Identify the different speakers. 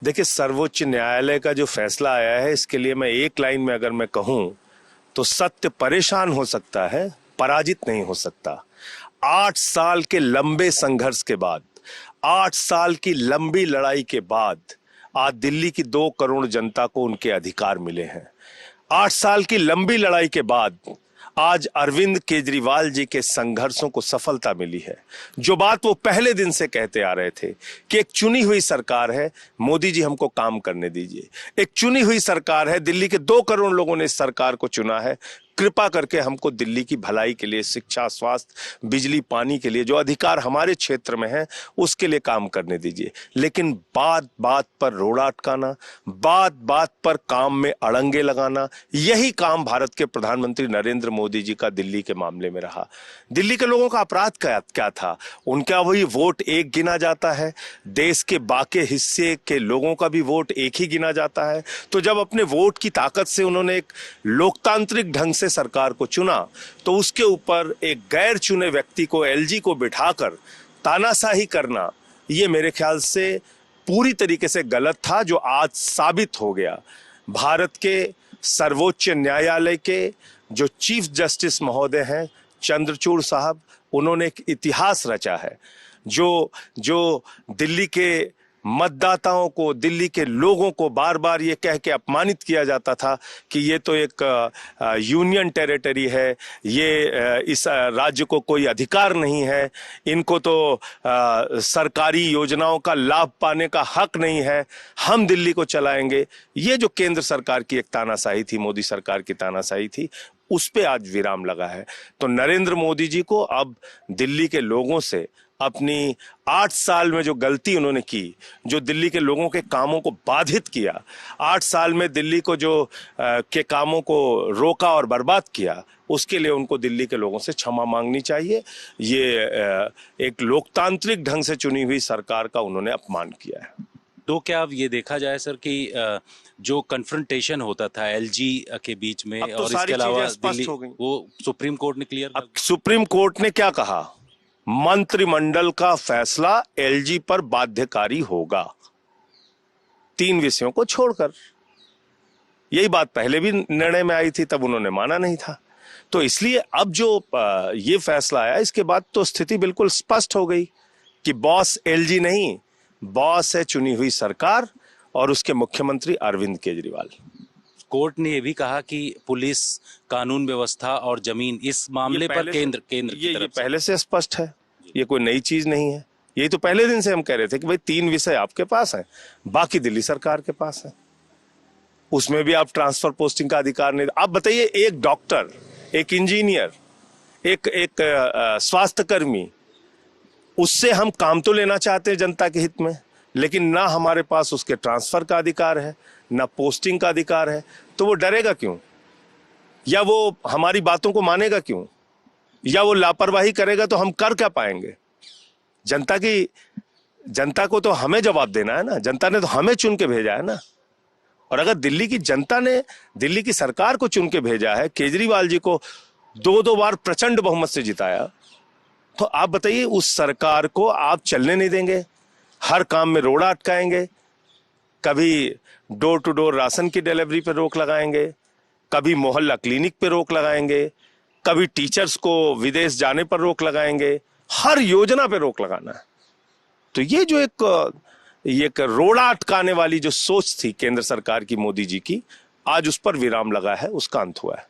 Speaker 1: देखिए, सर्वोच्च न्यायालय का जो फैसला आया है, इसके लिए मैं एक लाइन में अगर मैं कहूं तो सत्य परेशान हो सकता है, पराजित नहीं हो सकता। 8 साल के लंबे संघर्ष के बाद, 8 साल की लंबी लड़ाई के बाद आज दिल्ली की 2 करोड़ जनता को उनके अधिकार मिले हैं। 8 साल की लंबी लड़ाई के बाद आज अरविंद केजरीवाल जी के संघर्षों को सफलता मिली है। जो बात वो पहले दिन से कहते आ रहे थे कि एक चुनी हुई सरकार है, मोदी जी हमको काम करने दीजिए, एक चुनी हुई सरकार है, दिल्ली के 2 करोड़ लोगों ने इस सरकार को चुना है, कृपा करके हमको दिल्ली की भलाई के लिए, शिक्षा, स्वास्थ्य, बिजली, पानी के लिए जो अधिकार हमारे क्षेत्र में है उसके लिए काम करने दीजिए। लेकिन बात बात पर रोड़ा अटकाना, बात बात पर काम में अड़ंगे लगाना, यही काम भारत के प्रधानमंत्री नरेंद्र मोदी जी का दिल्ली के मामले में रहा। दिल्ली के लोगों का अपराध क्या था? उनका वही वोट एक गिना जाता है, देश के बाकी हिस्से के लोगों का भी वोट एक ही गिना जाता है। तो जब अपने वोट की ताकत से उन्होंने एक लोकतांत्रिक ढंग से सरकार को चुना, तो उसके ऊपर एक गैर चुने व्यक्ति को, एलजी को बिठाकर तानाशाही करना, ये मेरे ख्याल से पूरी तरीके से गलत था, जो आज साबित हो गया। भारत के सर्वोच्च न्यायालय के जो चीफ जस्टिस महोदय हैं चंद्रचूड़ साहब, उन्होंने एक इतिहास रचा है। जो दिल्ली के मतदाताओं को, दिल्ली के लोगों को बार बार ये कह के अपमानित किया जाता था कि ये तो एक यूनियन टेरिटरी है, ये इस राज्य को कोई अधिकार नहीं है, इनको तो सरकारी योजनाओं का लाभ पाने का हक नहीं है, हम दिल्ली को चलाएंगे। ये जो केंद्र सरकार की एक तानाशाही थी, मोदी सरकार की तानाशाही थी, उस पे आज विराम लगा है। तो नरेंद्र मोदी जी को अब दिल्ली के लोगों से अपनी 8 साल में जो गलती उन्होंने की, जो दिल्ली के लोगों के कामों को बाधित किया, 8 साल में दिल्ली को जो के कामों को रोका और बर्बाद किया, उसके लिए उनको दिल्ली के लोगों से क्षमा मांगनी चाहिए। ये एक लोकतांत्रिक ढंग से चुनी हुई सरकार का उन्होंने अपमान किया है।
Speaker 2: तो क्या अब ये देखा जाए सर कि जो कन्फ्रंटेशन होता था एलजी के बीच में,
Speaker 1: तो
Speaker 2: और इसके अलावा दिल्ली,
Speaker 1: हो गई।
Speaker 2: वो सुप्रीम कोर्ट ने क्लियर कर दिया।
Speaker 1: सुप्रीम कोर्ट ने क्या कहा? मंत्रिमंडल का फैसला एलजी पर बाध्यकारी होगा, 3 विषयों को छोड़कर। यही बात पहले भी निर्णय में आई थी, तब उन्होंने माना नहीं था। तो इसलिए अब जो ये फैसला आया, इसके बाद तो स्थिति बिल्कुल स्पष्ट हो गई कि बॉस एलजी नहीं, बॉस है चुनी हुई सरकार और उसके मुख्यमंत्री अरविंद केजरीवाल।
Speaker 2: कोर्ट ने यह भी कहा कि पुलिस, कानून व्यवस्था और जमीन, इस मामले पर केंद्र की तरफ
Speaker 1: ये पहले से स्पष्ट है, ये कोई नई चीज नहीं है। यही तो पहले दिन से हम कह रहे थे कि भाई 3 विषय आपके पास हैं, बाकी दिल्ली सरकार के पास है। उसमें भी आप ट्रांसफर पोस्टिंग का अधिकार नहीं। आप बताइए, एक डॉक्टर, एक इंजीनियर, एक स्वास्थ्य कर्मी, उससे हम काम तो लेना चाहते हैं जनता के हित में, लेकिन ना हमारे पास उसके ट्रांसफर का अधिकार है, ना पोस्टिंग का अधिकार है। तो वो डरेगा क्यों? या वो हमारी बातों को मानेगा क्यों? या वो लापरवाही करेगा तो हम कर क्या पाएंगे? जनता को तो हमें जवाब देना है ना, जनता ने तो हमें चुन के भेजा है ना। और अगर दिल्ली की जनता ने दिल्ली की सरकार को चुन के भेजा है, केजरीवाल जी को 2 बार प्रचंड बहुमत से जिताया, तो आप बताइए, उस सरकार को आप चलने नहीं देंगे, हर काम में रोड़ा अटकाएंगे, कभी डोर टू डोर राशन की डिलीवरी पर रोक लगाएंगे, कभी मोहल्ला क्लिनिक पे रोक लगाएंगे, कभी टीचर्स को विदेश जाने पर रोक लगाएंगे, हर योजना पे रोक लगाना है। तो ये जो एक रोड़ा अटकाने वाली जो सोच थी केंद्र सरकार की, मोदी जी की, आज उस पर विराम लगा है, उसका अंत हुआ है।